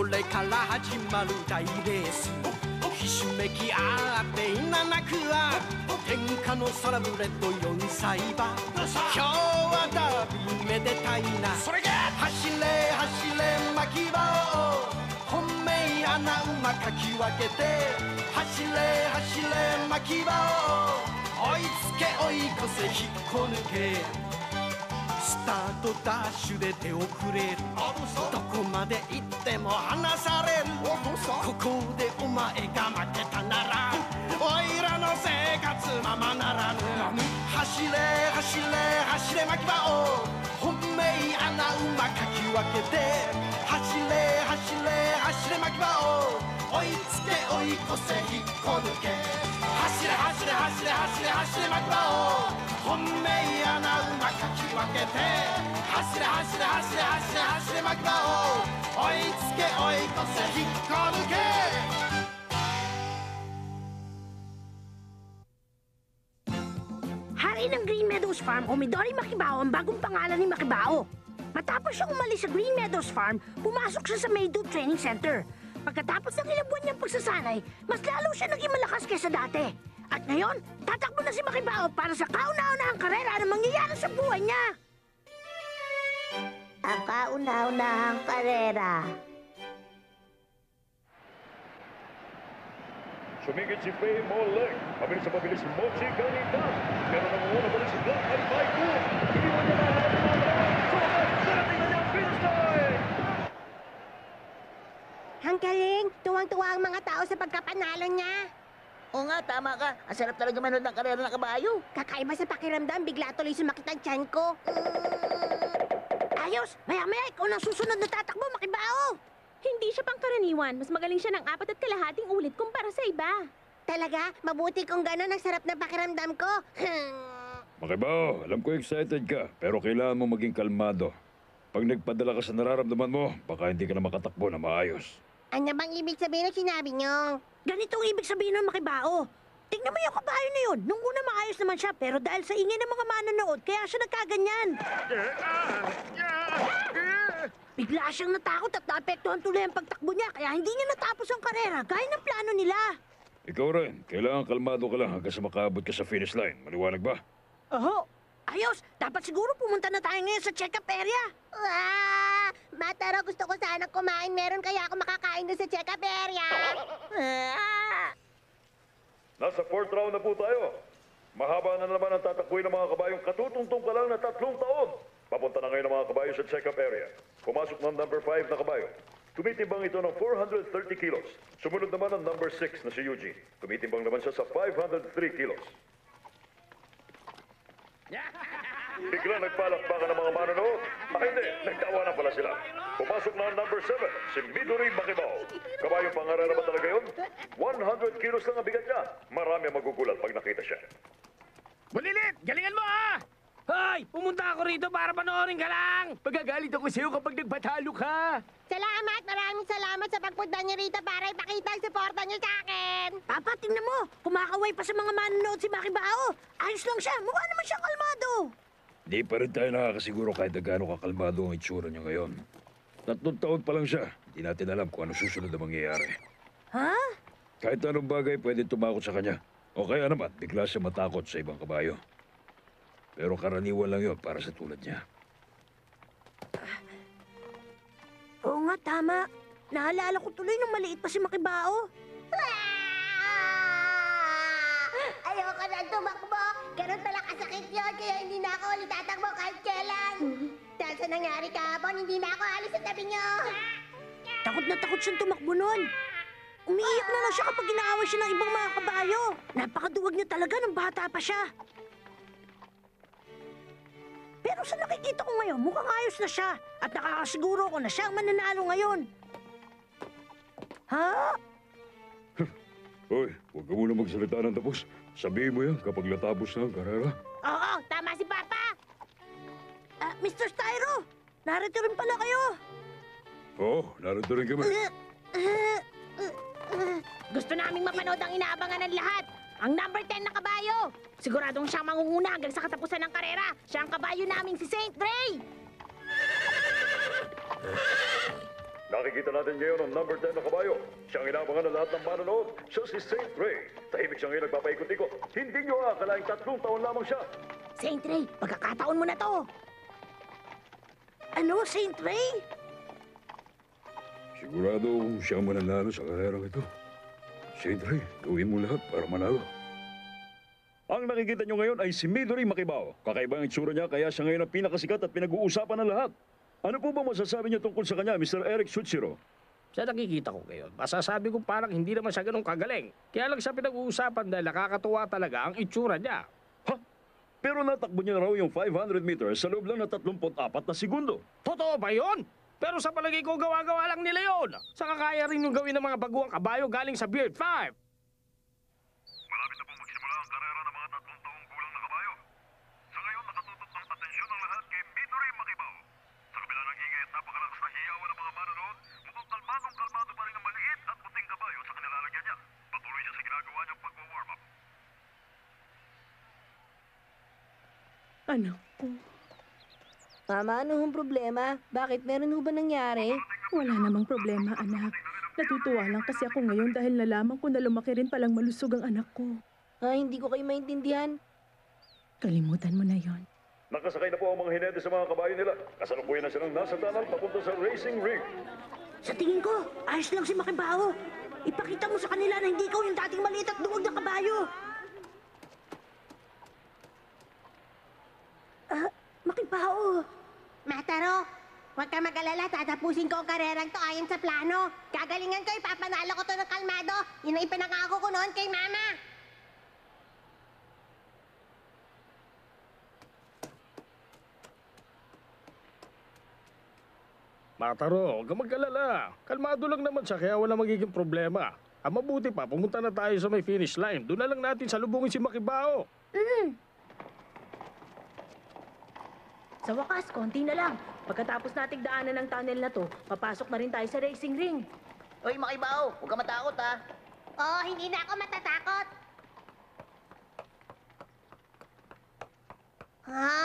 これから始まる大レースひしめき合っていななくは天下のサラブレッド4歳馬今日はダービーめでたいな走れ走れ牧場を本命穴馬かき分けて走れ走れ牧場を追いつけ追い越せ引っこ抜けスタートダッシュで手遅れるどこまで行っても離されるここでお前が負けたならおいらの生活ままならぬ走れ走れ走れ牧場を本命穴馬かき分けて走れ走れ走れ牧場を追いつけ追い越せ引っこ抜け走れ走れ走れ走れ走れ牧場を本命穴馬かき分けて走れ走れ走れ走れ走れ牧場を追いつけ追い越せ引っこ抜けHari ng Green Meadows Farm o Midori Makibao ang bagong pangalan ni Makibao. Matapos siyang umalis sa Green Meadows Farm, pumasok siya sa Maydude Training Center. Pagkatapos ng ilang buwan niyang pagsasanay, mas lalo siya naging malakas kaysa dati. At ngayon, tatakbo na si Makibao para sa kauna-unahang karera na mangyayari sa buhay niya. Ang kauna-unahang karera. Sumigit si Faye Moleg. Mabilis sa mabilis si Mochi Ganita. Pero nangunguna pa rin si Black at Maiku. Iniwan niya na lahat ng mga laban. Sumat! Darating na niya ang finish line! Ang galing! Tuwang-tuwa ang mga tao sa pagkapanalo niya. Oo nga, tama ka. Ang sarap talaga manood ng karera ng kabayo. Kakaiba sa pakiramdam, bigla tuloy sumakit ang tiyan ko. Ayos! Maya-maya, ikaw nang susunod na tatakbo, Makibao! Hindi siya pangkaraniwan. Mas magaling siya ng 4.5 ulit kumpara sa iba. Talaga? Mabuti kung gano'n ang sarap na pakiramdam ko. Makibao, alam ko excited ka. Pero kailangan mo maging kalmado. Pag nagpadala ka sa nararamdaman mo, baka hindi ka na makatakbo na maayos. Ano bang ibig sabihin ng sinabi niyo? Ganito ang ibig sabihin ng Makibao. Tingnan mo yung kabayo na yun. Nung una maayos naman siya, pero dahil sa ingay ng mga manonood, kaya siya nagkaganyan. Bigla siyang natakot at naapektuhan tuloy ang pagtakbo niya, kaya hindi niya natapos ang karera gaya ng plano nila. Ikaw rin, kailangan kalmado ka lang hanggang sa makaabot ka sa finish line. Maliwanag ba? Oho. Ayos, dapat siguro pumunta na tayo ngayon sa check-up area. Mataro, gusto ko sana kumain. Meron kaya ako makakain doon sa check-up area. Nasa 4th round na po tayo. Mahaba na naman ang tatakbuhin ng mga kabayong katutungtong pa lang na 3 taon. Papunta na ngayon ang mga kabayo sa check-up area. Pumasok ng number 5 na kabayo. Tumitimbang ito ng 430 kilos. Sumunod naman ang number 6 na si Eugene. Tumitimbang naman siya sa 503 kilos. Bigla nagpalakpakan ng mga manonood. Hindi, nagtawanan pala sila. Pumasok na ang number 7, si Midori Makibao. Kabayong pangarera ba talaga yun? 100 kilos lang ang bigat niya. Marami ang magugulat pag nakita siya. Bulilit! Galingan mo, ha! Hoy! Pumunta ako rito para panoorin ka lang! Pagagalit ako sa'yo kapag nagpatalo ka! Salamat! Maraming salamat sa pagpunta niyo rito para ipakita ang suporta niyo sa akin! Papa, tingnan mo. Kumakaway pa sa mga manonood si Makibao. Ayos lang siya. Mukha naman siyang kalmado. Di pa rin tayo nakakasiguro kahit na gaano kakalmado ang itsura niya ngayon. 3 taon pa lang siya. Hindi natin alam kung ano susunod na mangyayari. Ha? Kahit anong bagay pwede tumakot sa kanya. O kaya naman, bigla siya matakot sa ibang kabayo. Pero karaniwan lang yun para sa tulad niya. Oo nga, tama. Naalala ko tuloy nung maliit pa si Makibao. Ayoko na tumakbo. Ganun pala kasakit yun, kaya hindi na ako ulit tatakbo kahit kailan. Dahil sa nangyari kahapon, hindi na ako alis sa tabi niyo. Takot na takot siyang tumakbo nun. Umiiyak na lang siya kapag inaaway siya ng ibang mga kabayo. Napakaduwag niya talaga nung bata pa siya. Pero sa nakikita ko ngayon, mukhang ayos na siya. At nakakasiguro ko na siya ang mananalo ngayon. Ha? Hoy, huwag ka muna magsalita ng tapos. Sabihin mo yan kapag natapos na ang karera. Oo, tama si Papa. Mr. Styro, narito rin pala kayo. Oo, narito rin kami. Gusto naming mapanood ang inaabangan ng lahat. Ang number 10 na kabayo. Siguradong siyang mangunguna hanggang sa katapusan ng karera. Siya ang kabayo naming si Saint Ray. Makikita natin ngayon ang number 10 na kabayo. Siyang inabangan ng lahat ng manonood. Siya si Saint Ray. Tahimik siya ngayon nagpapaikot-ikot. Hindi nyo akalaing 3 taon lamang siya. Saint Ray, pagkakataon mo na to. Ano, Saint Ray? Sigurado siya ang mananalo sa karerang ito. Saint Ray, gawin mo lahat para manalo. Ang nakikita nyo ngayon ay si Midori Makibao. Kakaiba ang itsura niya kaya siya ngayon ang pinakasikat at pinag-uusapan ng lahat. Ano po ba masasabi niyo tungkol sa kanya, Mr. Eric Shuchiro? Sa nakikita ko ngayon, masasabi ko parang hindi naman siya ganun kagaling. Kaya lang siya pinag-uusapan dahil nakakatuwa talaga ang itsura niya. Ha? Pero natakbo niya raw yung 500 meters sa loob lang ng 34 na segundo. Totoo ba yun? Pero sa palagay ko, gawa-gawa lang nila yun. Saka kaya rin yung gawin ng mga baguang kabayo galing sa Beard 5. Malapit na pong magsimula ang karera ng mga 3 taong gulang na kabayo. Sa ngayon, nakatutok ng atensyon ng lahat kay Midori Makibao. Sa kabila ng ingay at napakalakas na hiyawan ng mga manonood, mukhang kalmadong-kalmado pa rin ang maliit at puting kabayo sa kanilalagyan niya. Patuloy siya sa ginagawa niyang pagwa-warm up. Anak ko, Mama, ano hong problema? Bakit? Meron ho ba nangyari? wala namang problema, anak. Natutuwa lang kasi ako ngayon dahil nalaman ko na lumaki rin palang malusog ang anak ko. Hindi ko kayo maintindihan. Kalimutan mo na yon. Nakasakay na po ang mga hinete sa mga kabayo nila. Kasalukuyan na silang nasa tunnel papunta sa racing ring. Sa tingin ko, ayos lang si Makibao. Ipakita mo sa kanila na hindi ikaw yung dating maliit at duwag na kabayo. Makibao. Mataro, huwag ka mag-alala. Tatapusin ko ang karerang to ayon sa plano. Gagalingan ko, ipapanalo ko to ng kalmado. Yun ang ipinangako ko noon kay Mama. Mataro, huwag kang mag-alala. Kalmado lang naman siya kaya wala magiging problema. Ang mabuti pa, pumunta na tayo sa may finish line. Doon na lang natin salubungin si Makibao. Sa wakas, konti na lang. Pagkatapos nating daanan ng tunnel na to, papasok na rin tayo sa racing ring. Hoy, Makibao, huwag ka matakot ha. Oh, hindi na ako matatakot. Ha?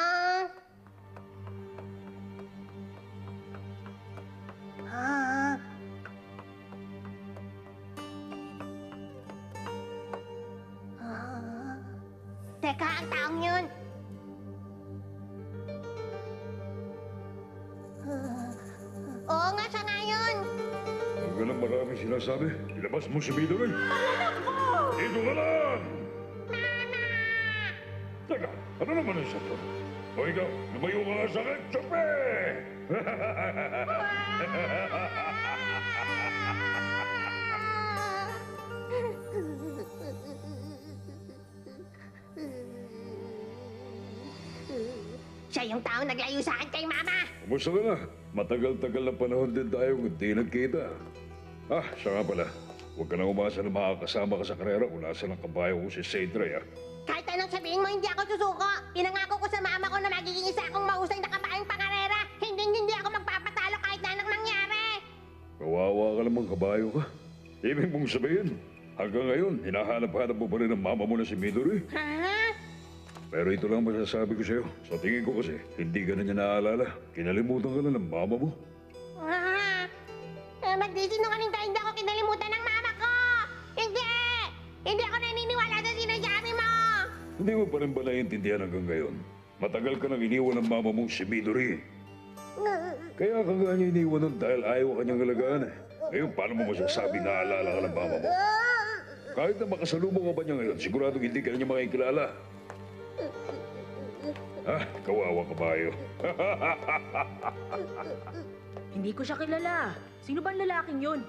Ha? Teka, ang taong yun. Oo nga, siya nga yun. Ang ganang maraming sinasabi, ilabas mo si Midori. Dito ka lang! Teka, ano naman ang sato? O ikaw, lumayo ka nga sa akin, tsope! Siya yung taong naglayo sa akin kay Mama. Kumusta ka na? Matagal-tagal na panahon din tayo hindi nagkita. Siya nga pala. Huwag ka na umasa na makakasama ka sa karera kung nasa ng kabayo ko si Saint Ray, Kahit anong sabihin mo, hindi ako susuko. Pinangako ko sa mama ko na magiging isa akong mahusay na kabayong pangarera. Hindi ako magpapatalo kahit na anong mangyari. Kawawa ka naman kabayo ka. Ibig mong sabihin, hanggang ngayon, hinahanap-hanap mo pa rin ang mama mo na si Midori. Ha? Pero ito lang masasabi ko sa'yo. Sa tingin ko kasi, hindi ka na niya naalala. Kinalimutan ka na ng mama mo. Magdisinungaling ka, hindi ako kinalimutan ng mama ko. Hindi! Hindi ako naniniwala sa sinasabi mo. Hindi mo pa rin ba naiintindihan hanggang ngayon? Matagal ka nang iniwan ng mama mong si Midori. Kaya ka nga niya iniwan nun dahil ayaw ka niyang alagaan eh. Ngayon, paano mo masasabing naalala ka ng mama mo? Kahit na makasalubong ka ba niya ngayon, siguradong hindi ka niya makikilala. Kawawa kabayo. Hindi ko siya kilala. Sino ba ang lalaking yun?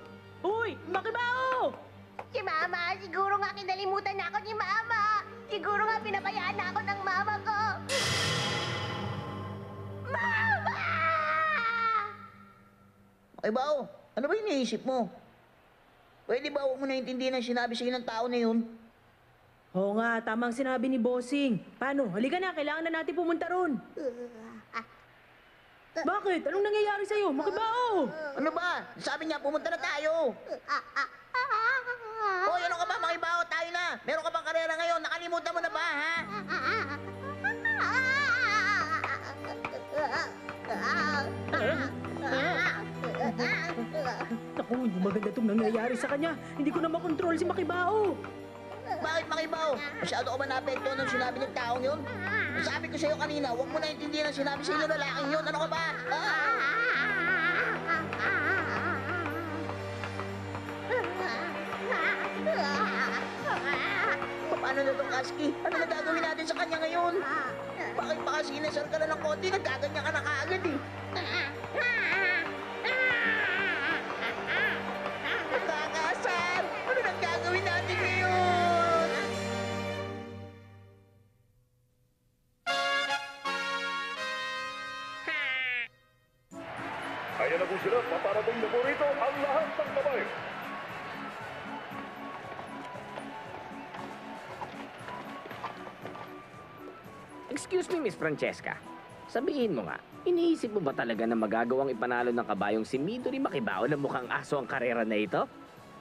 Uy, Makibao! Si Mama, siguro nga kinalimutan na ako ni Mama. Siguro nga pinabayaan na ako ng mama ko. Mama! Makibao, ano ba iniisip mo? Pwede ba huwag mo naintindihan ang sinabi sa'yo ng tao na yun? Oo nga, tamang sinabi ni Bossing. Paano? Halika na, kailangan na natin pumunta ron. Bakit? Anong nangyayari sa'yo? Makibao! Ano ba? Sabi niya, pumunta na tayo. Hoy, ano ka ba, Makibao? Tayo na. Meron ka bang karera ngayon? Nakalimutan mo na ba, ha? Mukhang maganda itong nangyayari sa kanya. Hindi ko na makontrol si Makibao. Bakit Makibao? Masyado ka ba naapekto nung sinabi ng taong yun? Sabi ko sa'yo kanina, huwag mo na intindihan ang sinabi sa'yo ng lalaking yun. Ano ka ba? Paano na itong Kasky? Ano na gagawin natin sa kanya ngayon? Bakit pa kasi inasal ka na ng konti, nagkaganyan ka na kaagad eh. Nakakasar! Ano nang gagawin natin ngayon? Ayan na po sila, paparating na po rito ang lahat ng kabayo. Excuse me, Miss Francesca. Sabihin mo nga, iniisip mo ba talaga na magagawang ipanalo ng kabayong si Midori Makibao na mukhang aso ang karera na ito?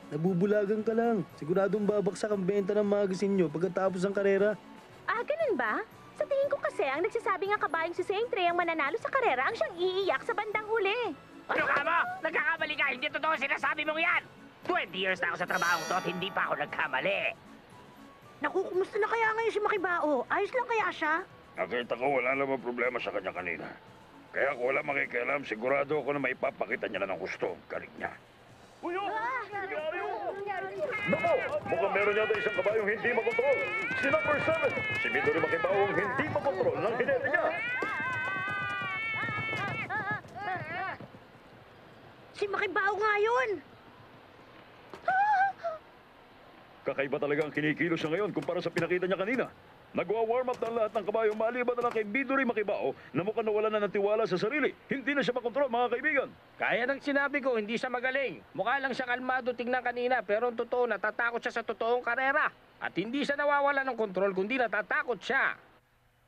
Nabubulagan ka lang. Siguradong babaksak ang benta ng magazine nyo pagkatapos ng karera. Ah, ganun ba? Sa tingin ko kasi, ang nagsasabi nga kabayong si Saintre ang mananalo sa karera ang siyang iiyak sa bandang huli. Ano ka mo? Nagkakamali ka! Hindi totoo sinasabi mong yan! 20 years na ako sa trabaho to at hindi pa ako nagkamali. Naku, kumusta na kaya ngayon si Makibao? Ayos lang kaya siya? Nakita ko wala naman problema sa kanya kanina. Kaya kung wala makikialam, sigurado ako na maipapakita niya na ng gusto ang galing niya. Uyo! Nako! Mukhang meron yata isang kabayong hindi makontrol. Si number 7, si Midori Makibao ang hindi makontrol ng hinete niya. Si Makibao nga yun! Kakaiba talaga ang kinikilos siya ngayon kumpara sa pinakita niya kanina. Nagwa-warm up na lahat ng kabayo maliban na lang kay Midori Makibao na mukhang nawala na ng tiwala sa sarili. Hindi na siya makontrol, mga kaibigan. Kaya nang sinabi ko, hindi siya magaling. Mukha lang siyang kalmado tignan kanina, pero ang totoo, natatakot siya sa totoong karera. At hindi siya nawawala ng kontrol, kundi natatakot siya.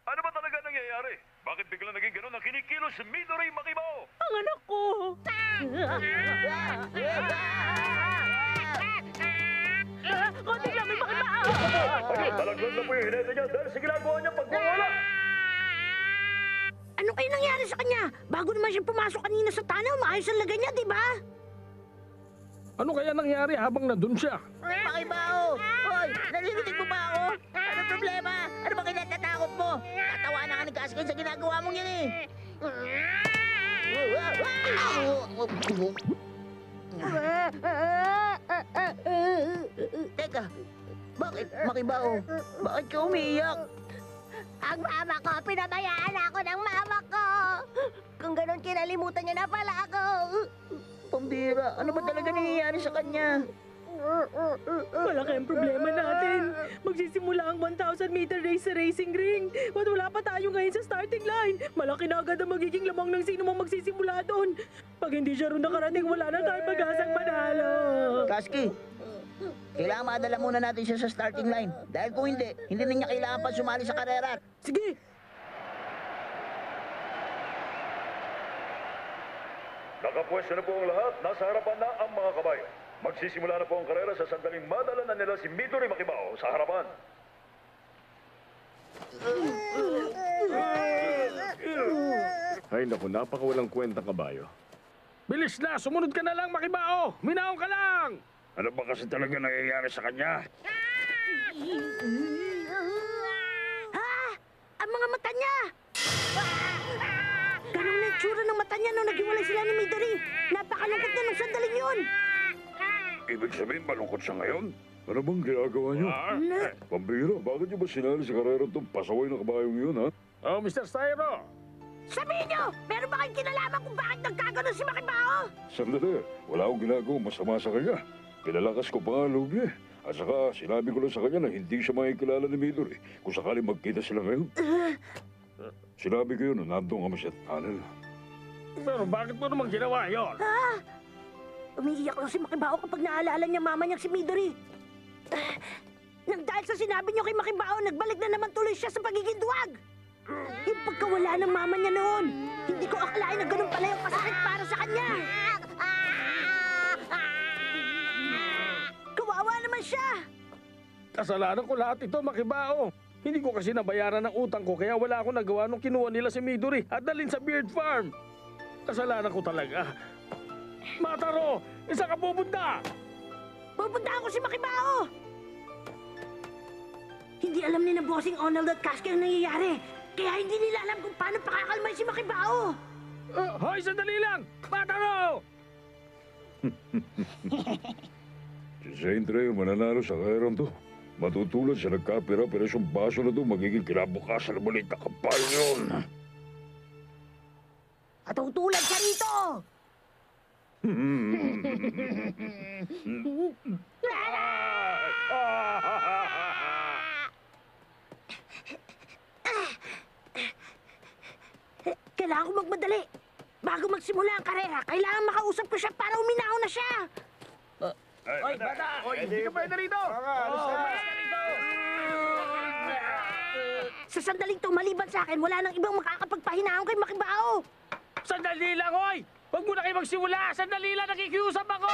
Ano ba talaga nangyayari? Bakit bigla naging ganun ang kinikilos si Midori Makibao? Ang anak ko! Konti lang, may Makibao! Ayun, talaglag na po yung hinete niya dahil sa ginagawa niya pagwawala. Ano kayo nangyari sa kanya? Bago naman siya pumasok kanina sa tunnel, maayos ang lagay niya, di ba? Ano kaya nangyari habang nandun siya? Makibao! Hoy, nalilitig mo ba ako? Ano problema? Ano ba kinatatakot mo? Tatawanan ka ni Kasky sa ginagawa mong yan eh. Teka, bakit Makibao? Bakit ka umiiyak? Ang mama ko, pinabayaan ako ng mama ko. Kung ganun, kinalimutan niya na pala ako. Pambira, ano ba talaga nangyayari sa kanya? Malaki ang problema natin. Magsisimula ang 1,000-meter race sa racing ring. At wala pa tayo ngayon sa starting line. Malaki na agad ang magiging lamang ng sino mang magsisimula doon. Pag hindi siya rin nakarating, wala na tayong pag-asang manalo. Kasky, kailangan madala muna natin siya sa starting line. Dahil kung hindi na niya kailangan pa sumali sa karera. Sige, Nakapwesto na po ang lahat. Nasa harapan na ang mga kabayo. Magsisimula na po ang karera sa sandaling madala na nila si Midori Makibao sa harapan. Ay naku, napakawalang kwentang kabayo. Bilis na! Sumunod ka na lang, Makibao! Minaon ka lang! Ano ba kasi talaga nangyayari sa kanya? Ha? Ang mga mata niya! Ganun na itsura ng mata niya nung naghiwalay sila ni Midori. Napakalungkot niya nung sandaling yun. Ibig sabihin, malungkot siya ngayon? Ano bang ginagawa niyo? Pambira, bakit niyo ba sinali sa karera itong pasaway na kabayong yun, ha? Oh, Mr. Styro! Sabihin niyo, meron ba kayong kinalaman kung bakit nagkaganon si Makibao? Sandali, wala akong ginagawa masama sa kanya. Pinalakas ko pa nga ang loob niya. At saka, sinabi ko lang sa kanya na hindi siya makikilala ni Midori kung sakali magkita sila ngayon. Sinabi ko yun nung nandun kami sa tunnel. Pero bakit mo naman ginawa yun? Ha? Umiiyak lang si Makibao kapag naalala niya mama niya si Midori. Nang dahil sa sinabi niyo kay Makibao, nagbalik na naman tuloy siya sa pagiging duwag. Yung pagkawala ng mama niya noon, hindi ko akalain na ganun pala yung kasakit para sa kanya. Kawawa naman siya. Kasalanan ko lahat ito, Makibao. Hindi ko kasi nabayaran ng utang ko kaya wala akong nagawa nung kinuha nila si Midori at dalhin sa Beard Farm. Kasalanan ko talaga. Mataro! Isa ka pupunta! Pupunta ako si Makibao! Hindi alam ni na Bossing Onald at Casca ang nangyayari. Kaya hindi nila alam kung paano pakakalmay si Makibao. Hoy, sandali lang! Mataro! Si Saint Ray ang mananalo sa karerang to. Matutulad sa nagkapira-pirasyong baso na to, magiging kinabukasan na maliit na kapal yun. At tutulad ka rito! Kailangan ko magmadali. Bago magsimula ang karera, kailangan makausap ko siya para uminaw na siya. Hoy, bata! Hindi ka pwede rito! Sa sandaling to, maliban sa akin, wala nang ibang makakapagpahinahon kay Makibao. Sandali lang, hoy! Huwag mo na kayo magsimula! Sandali lang, nakikiusap ako!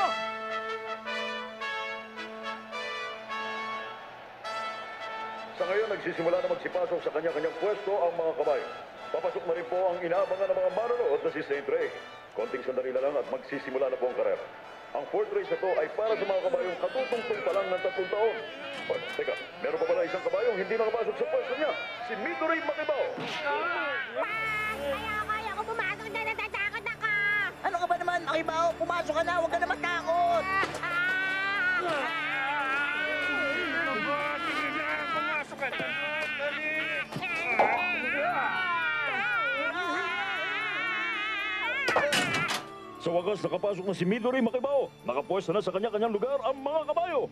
Sa ngayon, nagsisimula na magsipasok sa kanya-kanyang pwesto ang mga kabayo. Papasok na rin po ang inaabangan ng mga manonood na si Saint Ray. Konting sandali na lang at magsisimula na po ang karera. Ang fourth race na to ay para sa mga kabayong katutungtong pa lang ng 3 taon. Teka, meron pa pala isang kabayong hindi nakapasok sa pwesto niya, si Midori Makibao. Kaya ko pumasok na natatakot ako. Ano ka ba naman, Makibao? Pumasok ka na, huwag ka na matakot. Pumasok ka na! Sa wagas, nakapasok na si Midori Makibao. Nakapwesto na sa kanya-kanyang lugar ang mga kabayo.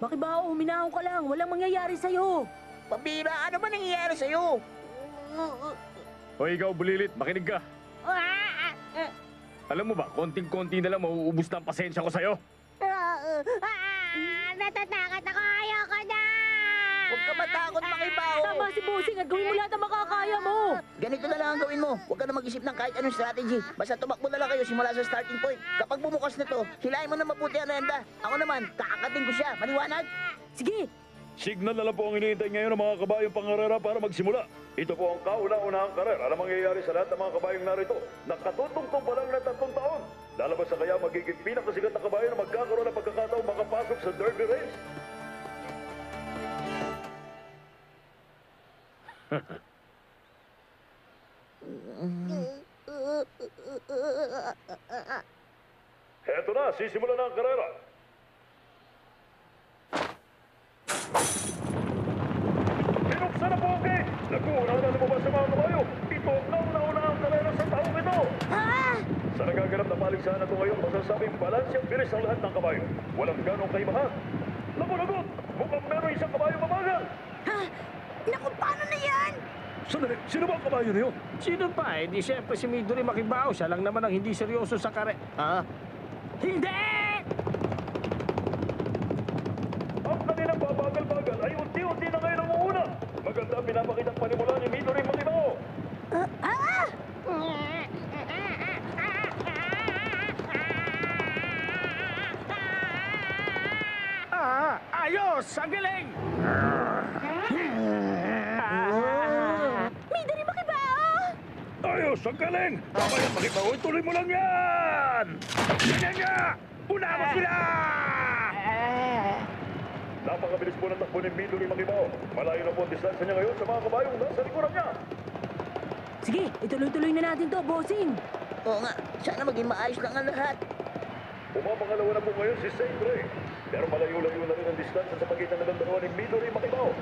Makibao, huminahon ka lang. Walang mangyayari sa'yo. Pambira, ano ba nangyayari sa'yo? Hoy, ikaw, bulilit, makinig ka. Alam mo ba, konting-konti na lang mauubos na ang pasensya ko sa'yo. Natatakot ako. Ayoko na. Huwag ka matakot, Makibao. Tama si Bossing at gawin mo lahat ang makakaya mo. Ganito na lang ang gawin mo. Huwag ka na mag-isip ng kahit anong strategy. Basta tumakbo na lang kayo simula sa starting point. Kapag bumukas na to, hilahin mo na mabuti ang renda. Ako naman, kakakating ko siya. Maliwanag? Sige. Signal na lang po ang iniintay ngayon ng mga kabayong pangarera para magsimula. Ito po ang kauna-unahang karera na mangyayari sa lahat ng mga kabayong narito na katutungtong pa lang ng 3 taon. Lalabas na kaya magiging pinakasikat na kabayo na magkakaroon ng pagkakataong makapasok sa Derby Race. Heto na, sisimulan na ang karera. Binuksan na po ang gate! Nag-uuna na lumabas sa mga kabayo. Ito ang kauna-una ang karera sa taong ito. Sa nagaganap na paligsahan na ito ngayon, masasabing balanse ang bilis ng lahat ng kabayo. Walang ganong kaibahan. Lagot! Mukhang meron isang kabayo mabagal. Ha? Naku, paano na yan? Sandali, sino ba ang kabayo na yun? Sino pa? Eh, di siyempre si Midori Makibao. Siya lang naman ang hindi seryoso sa kare... Ha? Hindi! Ang kanilang babagal-bagal ay unti-unti na ngayon ang uuna. Maganda ang pinapakitang panimula ni Midori Makibao. Ayos! Ang galing! Midori Makibao! Ayos, ang galing! Mamaya Makibao, ituloy mo lang yan! Ganyan nga! Una mo sila! Napakabilis po ng takbo ni Midori Makibao. Malayo na po ang distansya niya ngayon sa mga kabayong nasa likuran niya. Sige, ituloy-tuloy na natin to, Bossing. Oo nga, sana maging maayos lang ang lahat. Pumapangalawa na po ngayon si Saint Ray. Pero malayo-layo na rin ang distansya sa pagitan ng dalawa ni Midori Makibao.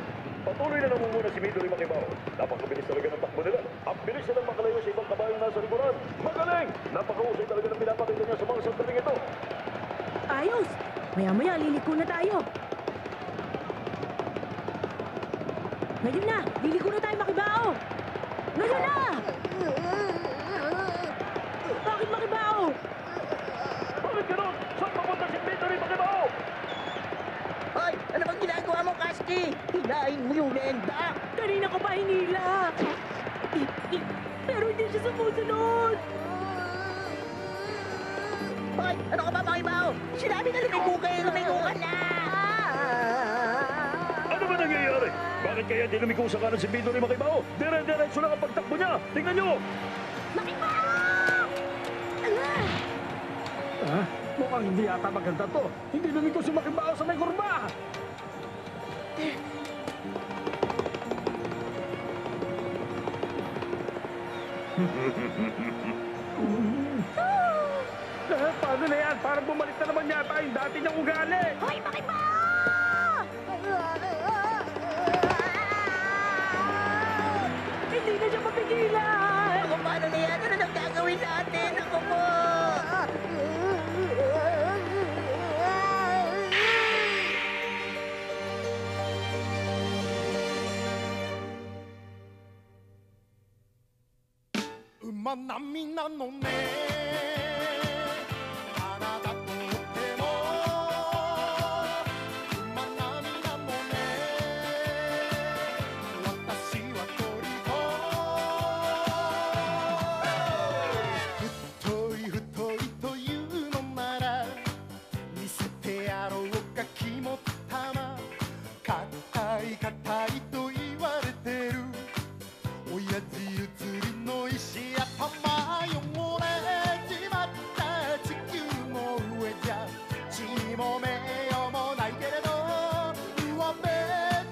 Patuloy na namumuna si Midori Makibao. Napakabilis talaga ng takbo nila. Ang bilis nilang makalayo sa ibang kabayong nasa likuran. Magaling! Napakahusay talaga ng pinapakita niya sa mga sandaling ito. Ayos! Maya-maya, liliko na tayo. Ngayon na! Liliko na tayo, Makibao! Ngayon na! Bakit, Makibao? Bakit gano'n? Saan papunta si Midori Makibao? Hoy, ano bang ginagawa mo, Kasti? Hilahin mo yung renda. Kanina ko pa hinila. Pero hindi siya sumusunod. Hoy, ano ka ba, Makibao? Sinabi na lumiko ka na! Ano ba nangyayari? Bakit kaya di lumiko sa kanan si Midori Makibao? Dire-diretso lang ang pagtakbo niya. Tingnan niyo! Makibao! Ah, mukhang hindi yata maganda to. Hindi lumiko si Makibao sa may kurba. Paano na yan? Parang bumalik na naman yata yung dati niyang ugali. Hoy, Makibao! Hindi na siya mapigilan! Ako, paano na yan? Ano nang gagawin natin? Ako po!馬並みなのねあなたとっても馬並みなのね私は鳥太いというのなら見せてやろうか肝っ玉硬い硬いと言われてる親父譲りの石頭汚れちまった地球の上じゃ血にも名誉もないけれど上辺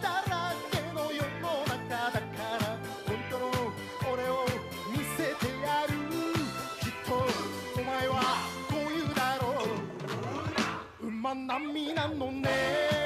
だらけの世の中だから本当の俺を見せてやるきっとお前はこう言うだろう馬並みなのね